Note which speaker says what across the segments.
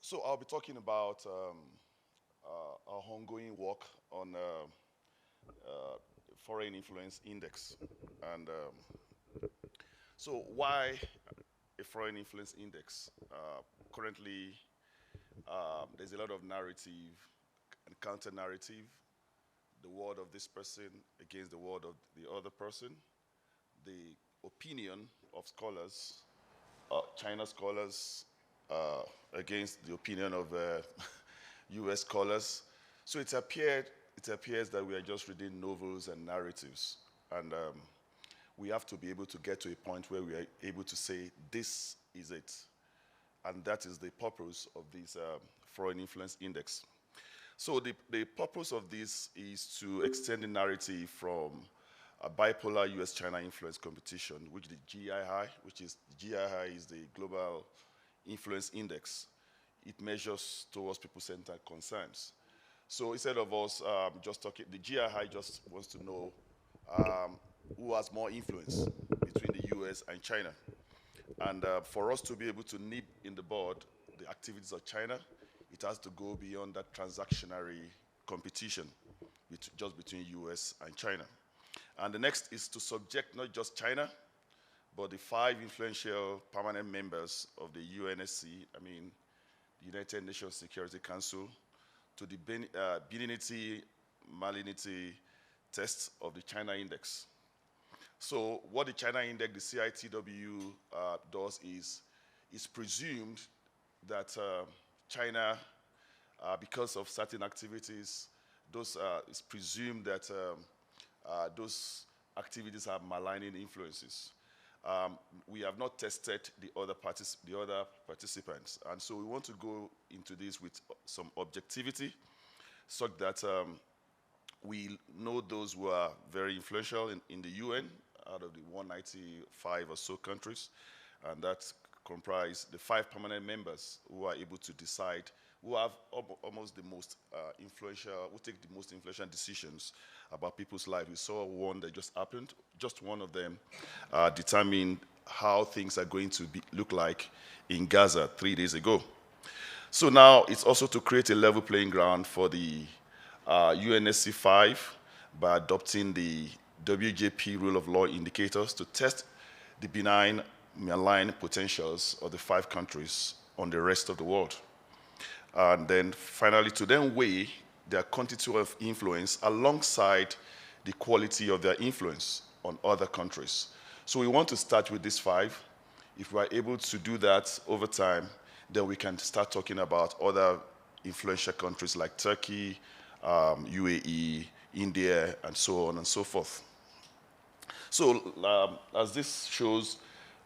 Speaker 1: So I'll be talking about our ongoing work on foreign influence index. And so why a foreign influence index? Currently, there's a lot of narrative and counter narrative, the word of this person against the word of the other person, the opinion of scholars, China scholars uh, against the opinion of US scholars. So it appears that we are just reading novels and narratives. And we have to be able to get to a point where we are able to say, this is it. And that is the purpose of this foreign influence index. So the purpose of this is to extend the narrative from a bipolar US-China influence competition, which the GII, GII is the Global Influence Index. It measures towards people-centered concerns. So instead of us just talking, the GII just wants to know who has more influence between the US and China. And for us to be able to nip in the bud the activities of China, it has to go beyond that transactionary competition just between US and China. And the next is to subject not just China, but the 5 influential permanent members of the UNSC, the United Nations Security Council, to the benignity malignity test of the China Index. So what the China Index, the CITW, does is presumed that China, because of certain activities, it's presumed that those activities have maligning influences. We have not tested the other participants, and so we want to go into this with some objectivity, such that we know those who are very influential in the UN out of the 195 or so countries, and that comprise the 5 permanent members who are able to decide, who have almost the most influential, who take the most influential decisions about people's lives. We saw one that just happened. Just one of them determined how things are going to look like in Gaza 3 days ago. So now it's also to create a level playing ground for the UNSC 5 by adopting the WJP rule of law indicators to test the benign malign potentials of the 5 countries on the rest of the world. And then finally, to then weigh their quantity of influence alongside the quality of their influence on other countries. So we want to start with these 5. If we are able to do that over time, then we can start talking about other influential countries like Turkey, UAE, India, and so on and so forth. So as this shows,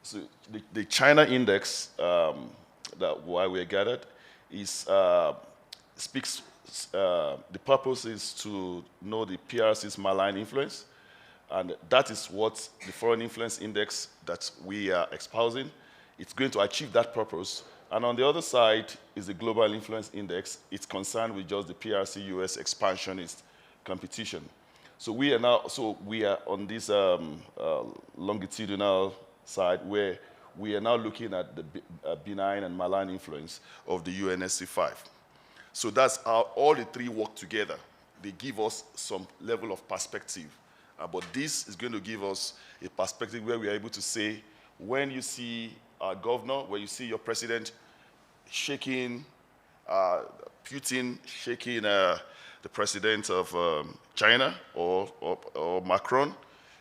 Speaker 1: so the China index, that why we're gathered, is the purpose is to know the PRC's malign influence, and that is what the foreign influence index that we are espousing. It's going to achieve that purpose. And on the other side is the global influence index. It's concerned with just the PRC US expansionist competition. So we are on this longitudinal side where we are now looking at the benign and malign influence of the UNSC 5. So that's how all the 3 work together. They give us some level of perspective. But this is going to give us a perspective where we are able to say, when you see our governor, when you see your president shaking, Putin shaking the president of China or Macron,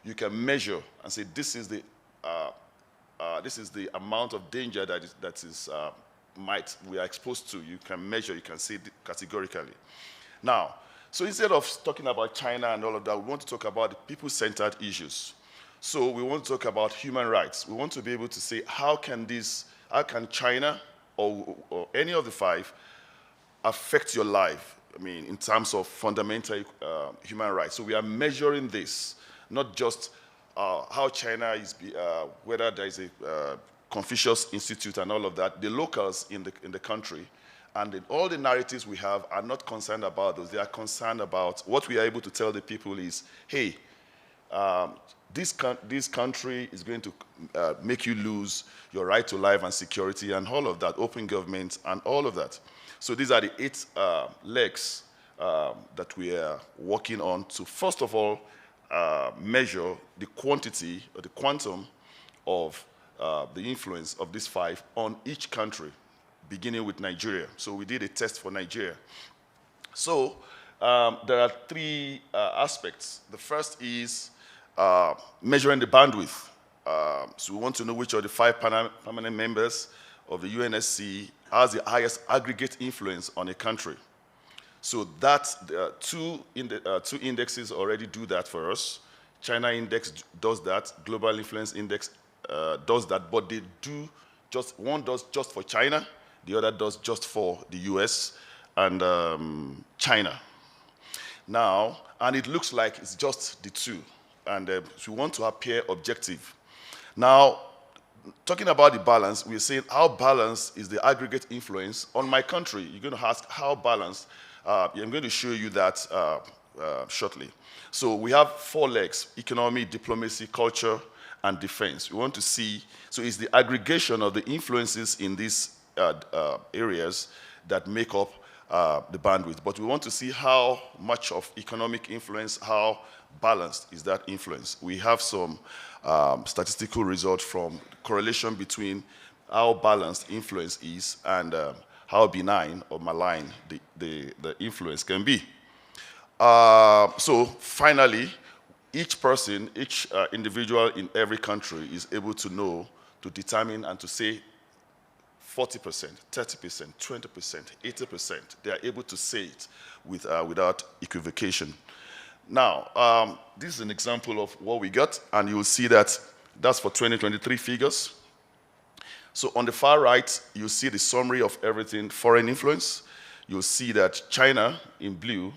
Speaker 1: you can measure and say, this is the amount of danger that we are exposed to. You can measure, you can see it categorically. Now, so instead of talking about China and all of that, we want to talk about the people-centered issues. So we want to talk about human rights. We want to be able to say, how can China or any of the 5 affect your life? In terms of fundamental human rights. So we are measuring this, not just how China is, whether there is a Confucius Institute and all of that. The locals in the country and all the narratives we have are not concerned about those. They are concerned about what we are able to tell the people is, hey, um, this country is going to make you lose your right to life and security and all of that, open government and all of that. So these are the 8 legs that we are working on to, first of all, measure the quantity or the quantum of the influence of these 5 on each country, beginning with Nigeria. So we did a test for Nigeria. So there are 3 aspects. The first is measuring the bandwidth. So we want to know which of the 5 permanent members of the UNSC has the highest aggregate influence on a country. So that two indexes already do that for us. China Index does that. Global Influence Index does that. But they do just, one does just for China, the other does just for the US and China. Now, and it looks like it's just the 2. And so we want to appear objective. Now, talking about the balance, we're saying how balanced is the aggregate influence on my country? You're going to ask how balanced. I'm going to show you that shortly. So we have 4 legs: economy, diplomacy, culture, and defense. We want to see, so it's the aggregation of the influences in these areas that make up the bandwidth. But we want to see how much of economic influence, how balanced is that influence. We have some statistical results from correlation between how balanced influence is and how benign or malign the influence can be. So finally, each person, each individual in every country is able to know, to determine and to say 40%, 30%, 20%, 80%. They are able to say it without equivocation. Now, this is an example of what we got, and you'll see that that's for 2023 figures. So on the far right, you'll see the summary of everything, foreign influence. You'll see that China, in blue,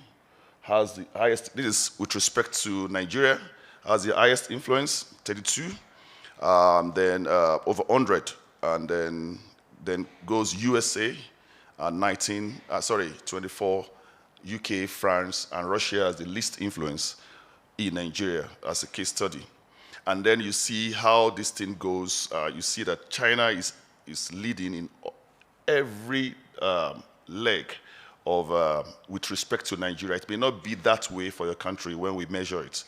Speaker 1: has the highest, this is with respect to Nigeria, has the highest influence, 32, then over 100, and then goes USA, 24, UK, France, and Russia as the least influence in Nigeria as a case study. And then you see how this thing goes. You see that China is leading in every leg of, with respect to Nigeria. It may not be that way for your country when we measure it.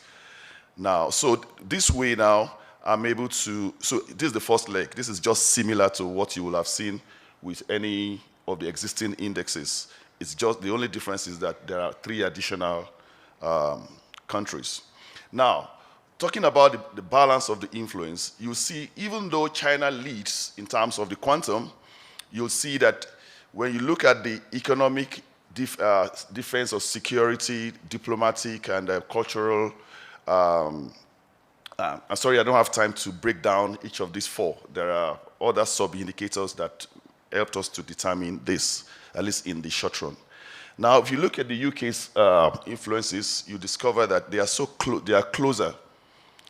Speaker 1: Now, so this way now, I'm able to, so this is the first leg. This is just similar to what you will have seen with any of the existing indexes. It's just, the only difference is that there are 3 additional countries. Now, talking about the balance of the influence, you'll see even though China leads in terms of the quantum, you'll see that when you look at the economic defense of security, diplomatic, and cultural, I'm sorry, I don't have time to break down each of these 4. There are other sub-indicators that helped us to determine this, at least in the short run. Now, if you look at the UK's influences, you discover that they are so close, they are closer.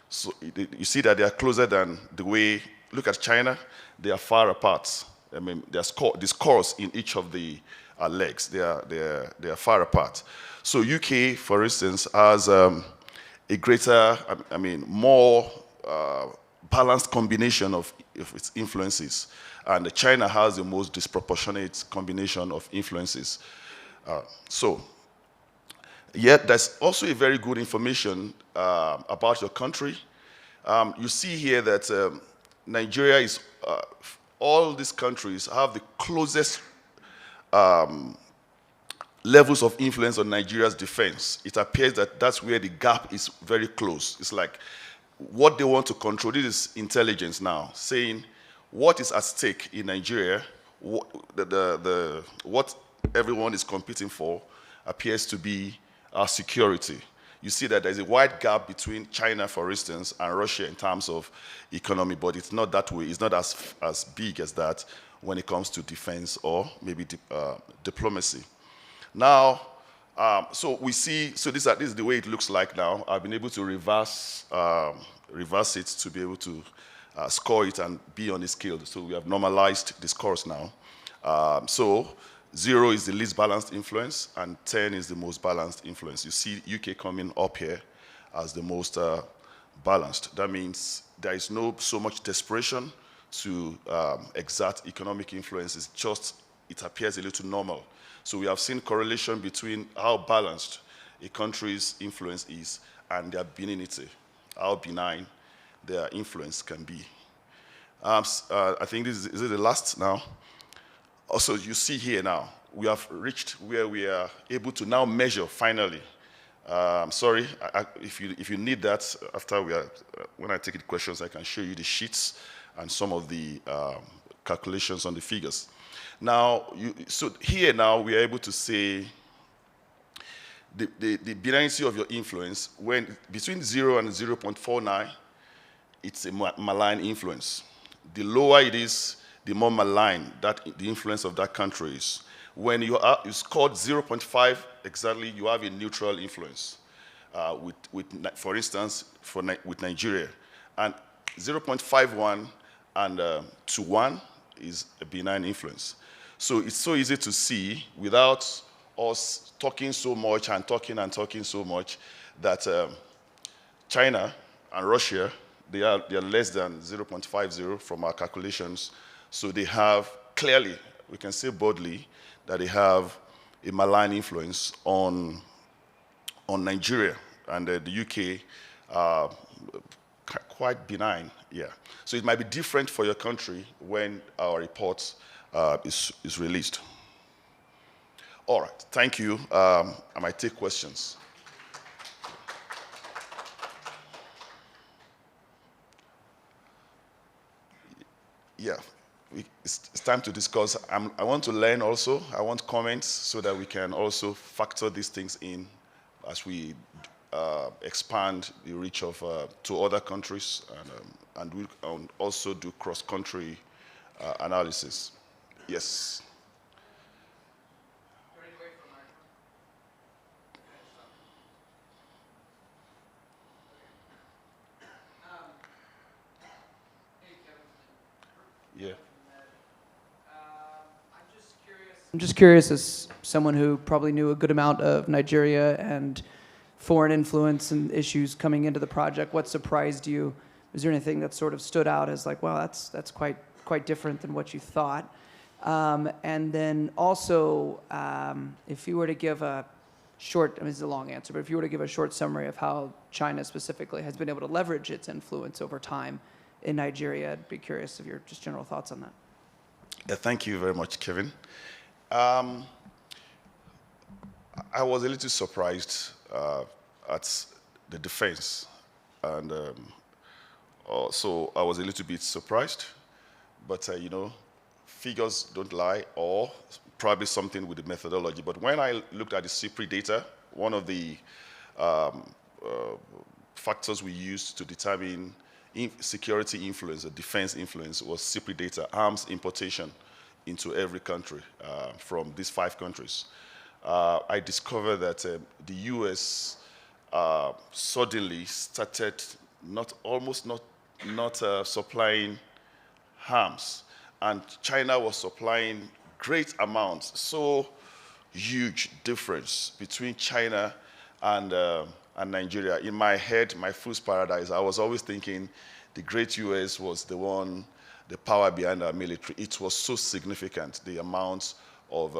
Speaker 1: So you see that they are closer than the way, look at China, they are far apart. I mean, the scores in each of the legs, they are far apart. So UK, for instance, has a greater, I mean, more balanced combination of its influences. And China has the most disproportionate combination of influences. Yet there's also a very good information about your country. You see here that Nigeria is, all these countries have the closest levels of influence on Nigeria's defense. It appears that that's where the gap is very close. It's like what they want to control. This is intelligence now, saying what is at stake in Nigeria, what everyone is competing for appears to be our security. You see that there's a wide gap between China, for instance, and Russia in terms of economy, but it's not that way. It's not as big as that when it comes to defense or maybe diplomacy. Now, so we see, so this is the way it looks like now. I've been able to reverse it to be able to score it and be on the scale. So we have normalized the scores now. So 0 is the least balanced influence, and 10 is the most balanced influence. You see UK coming up here as the most balanced. That means there is no so much desperation to exert economic influence. It's just, it appears a little normal. So we have seen correlation between how balanced a country's influence is and their benignity, how benign their influence can be. I think this is it the last now? Also, you see here now, we have reached where we are able to now measure finally. Sorry, if you need that after when I take the questions, I can show you the sheets and some of the calculations on the figures. Now, so here now we are able to say the benignity of your influence when between 0 and 0.49, it's a malign influence. The lower it is, the more malign that the influence of that country is. When you scored 0.5 exactly, you have a neutral influence. For instance, with Nigeria, and 0.51 and to 1 is a benign influence. So it's so easy to see without us talking so much and talking so much that China and Russia, they are less than 0.50 from our calculations. So they have clearly, we can say boldly, that they have a malign influence on Nigeria, and the UK quite benign, yeah. So it might be different for your country when our report is released. All right, thank you. I might take questions. Yeah, it's time to discuss. I want to learn also. I want comments so that we can also factor these things in as we expand the reach of to other countries and we also do cross-country analysis. Yes. Yeah.
Speaker 2: I'm just curious, as someone who probably knew a good amount of Nigeria and foreign influence and issues coming into the project, what surprised you? Is there anything that sort of stood out as like, wow, that's quite different than what you thought? And then also, if you were to give a short, I mean, this is a long answer, but if you were to give a short summary of how China specifically has been able to leverage its influence over time in Nigeria, I'd be curious of your just general thoughts on that.
Speaker 1: Yeah, thank you very much, Kevin. I was a little surprised at the defense, and so I was a little bit surprised, but you know, figures don't lie, or probably something with the methodology. But when I looked at the CIPRI data, one of the factors we used to determine security influence or defense influence was CIPRI data, arms importation into every country from these 5 countries. I discovered that the US suddenly started almost not supplying arms, and China was supplying great amounts. So huge difference between China and Nigeria. In my head, my fool's paradise, I was always thinking the great US was the power behind our military. It was so significant, the amounts of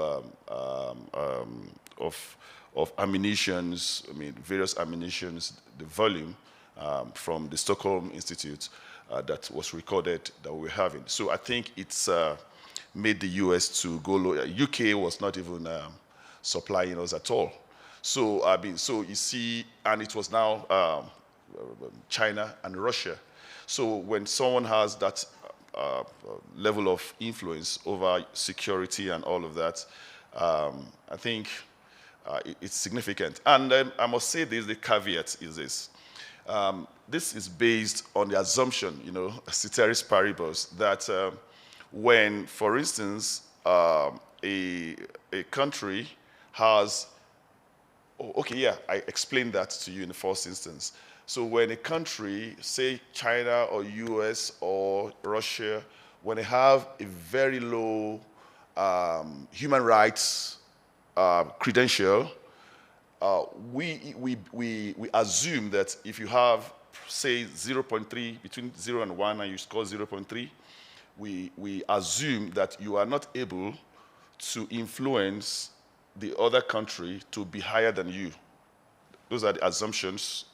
Speaker 1: ammunitions, I mean, various ammunitions, the volume from the Stockholm Institute that was recorded that we were having. So I think it's made the US to go low. UK was not even supplying us at all. So I mean, so you see, and it was now China and Russia. So when someone has that level of influence over security and all of that, I think it's significant. And I must say this, the caveat is this. This is based on the assumption, you know, ceteris paribus, that when, for instance, a country has, okay, yeah, I explained that to you in the first instance. So when a country, say China or US or Russia, when they have a very low human rights credential, we assume that if you have say 0.3, between 0 and 1, and you score 0.3, we assume that you are not able to influence the other country to be higher than you. Those are the assumptions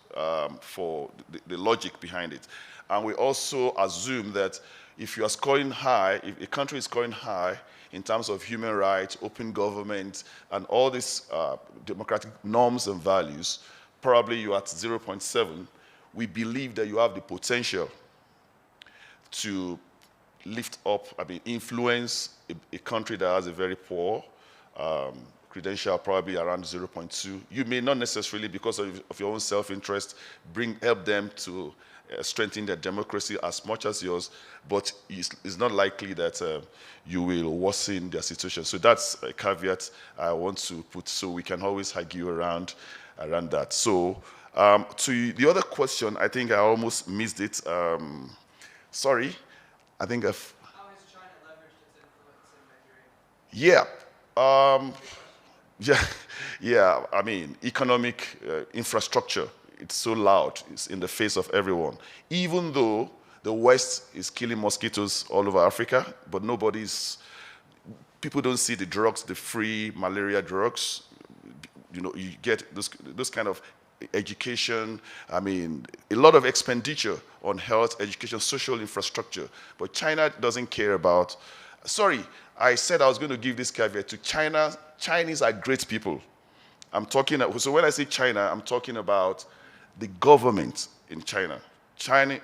Speaker 1: for the logic behind it. And we also assume that if you are scoring high, if a country is scoring high in terms of human rights, open government, and all these democratic norms and values, probably you're at 0.7, we believe that you have the potential to lift up, influence a country that has a very poor credential, probably around 0.2. You may not necessarily, because of your own self-interest, help them to strengthen their democracy as much as yours, but it's not likely that you will worsen their situation. So that's a caveat I want to put, so we can always argue around that. So to the other question, I think I almost missed it. Sorry, I think I've...
Speaker 2: How has China leveraged its influence in Nigeria?
Speaker 1: Economic infrastructure, it's so loud, it's in the face of everyone. Even though the West is killing mosquitoes all over Africa, but people don't see the drugs, the free malaria drugs. You know, you get those kind of education, a lot of expenditure on health, education, social infrastructure. But China doesn't care about, sorry, I said I was going to give this caveat to China. Chinese are great people. So when I say China, I'm talking about the government in China.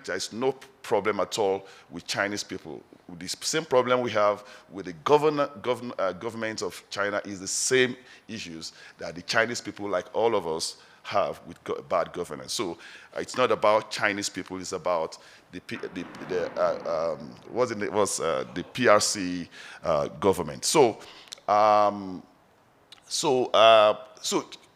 Speaker 1: There's no problem at all with Chinese people. The same problem we have with the government of China is the same issues that the Chinese people, like all of us, have with bad governance. So it's not about Chinese people, it's about the PRC government. So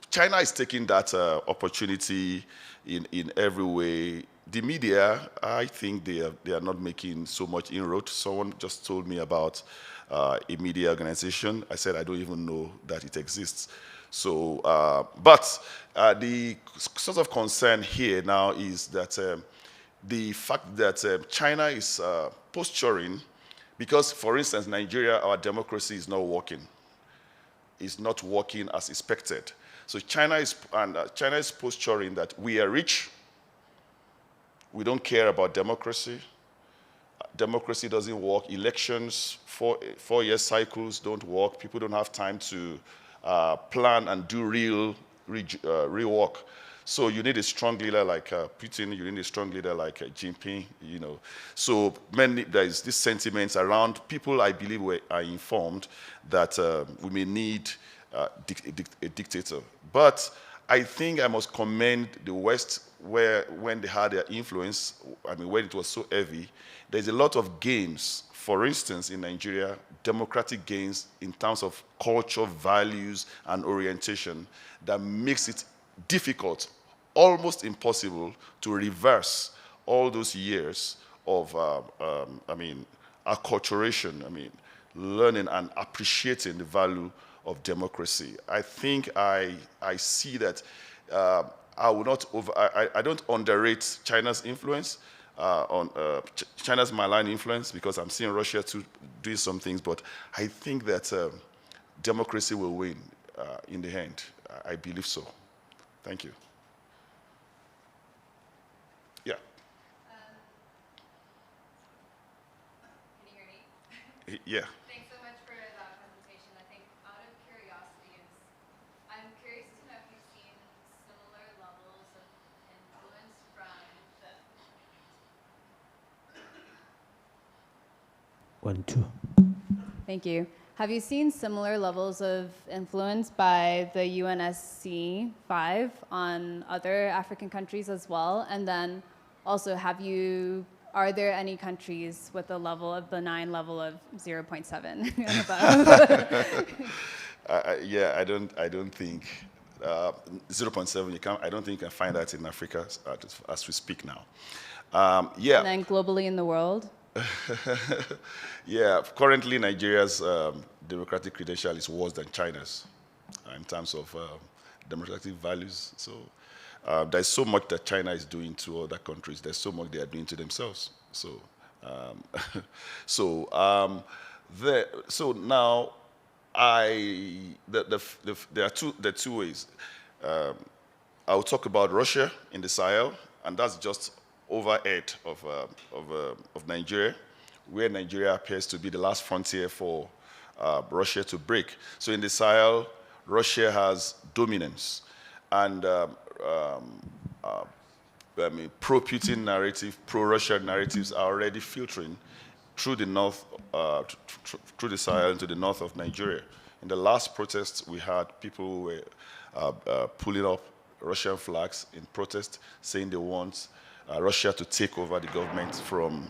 Speaker 1: China is taking that opportunity in every way. The media, I think they are not making so much inroad. Someone just told me about a media organization. I said I don't even know that it exists. So, but the sort of concern here now is that the fact that China is posturing, because, for instance, Nigeria, our democracy is not working. It's not working as expected. So China is posturing that we are rich. We don't care about democracy. Democracy doesn't work. Elections, four-year cycles don't work. People don't have time to plan and do real work. So you need a strong leader like Putin. You need a strong leader like Jinping. You know. So there is this sentiment around people. I believe are informed that we may need a dictator. But I think I must commend the West, when they had their influence, when it was so heavy, there's a lot of gains. For instance, in Nigeria, democratic gains in terms of culture, values, and orientation that makes it difficult, almost impossible, to reverse all those years of, acculturation, learning and appreciating the value of democracy. I think I see that I don't underrate China's influence, China's malign influence, because I'm seeing Russia too doing some things, but I think that democracy will win in the end. I believe so. Thank you. Yeah.
Speaker 3: Can you hear me?
Speaker 1: Yeah.
Speaker 3: Thanks so much for that presentation. I think out of curiosity, I'm curious to know if you've seen similar levels of influence from the...
Speaker 4: 1, 2.
Speaker 3: Thank you. Have you seen similar levels of influence by the UNSC 5 on other African countries as well? And then also, are there any countries with a benign level of 0.7 and above?
Speaker 1: Yeah, I don't think 0.7. I don't think you can find that in Africa as we speak now. Yeah.
Speaker 3: And then globally in the world?
Speaker 1: Yeah, currently Nigeria's democratic credential is worse than China's in terms of democratic values. So there's so much that China is doing to other countries. There's so much they are doing to themselves. So, so now there are two ways. I'll talk about Russia in the Sahel, and that's just overhead of Nigeria, where Nigeria appears to be the last frontier for Russia to break. So in the Sahel, Russia has dominance, and pro-Putin narrative, pro-Russia narratives are already filtering through the north, through the Sahel into the north of Nigeria. In the last protests, we had people who were pulling up Russian flags in protest, saying they want Russia to take over the government from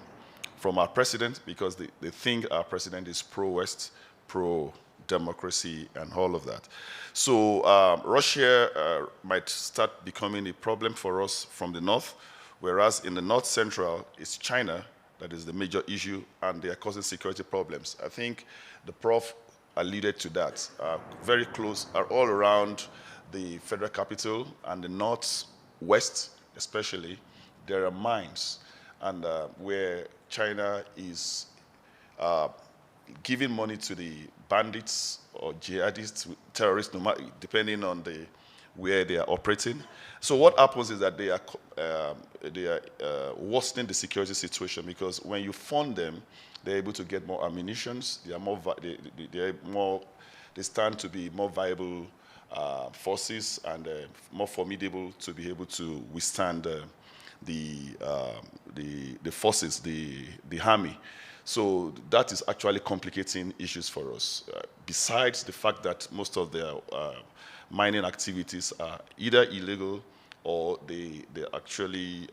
Speaker 1: our president, because they think our president is pro-West, pro-democracy, and all of that. So Russia might start becoming a problem for us from the north, whereas in the north central, it's China that is the major issue, and they are causing security problems. I think the prof alluded to that. Very close, all around the federal capital and the northwest especially, there are mines, and where China is giving money to the bandits or jihadists, terrorists, depending on where they are operating. So what happens is that they are worsening the security situation, because when you fund them, they're able to get more ammunitions. They stand to be more viable forces, and more formidable to be able to withstand the forces, the army. So that is actually complicating issues for us. Besides the fact that most of their mining activities are either illegal or they're actually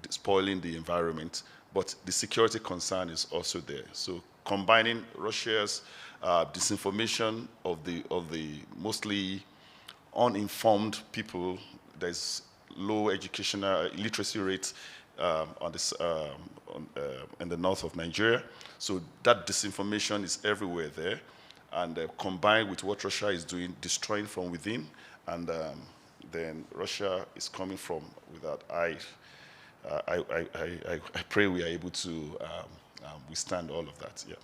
Speaker 1: spoiling the environment, but the security concern is also there. So combining Russia's disinformation of the mostly uninformed people, there's low educational literacy rates in the north of Nigeria. So that disinformation is everywhere there, and combined with what Russia is doing, destroying from within, and then Russia is coming from without. I pray we are able to withstand all of that. Yeah.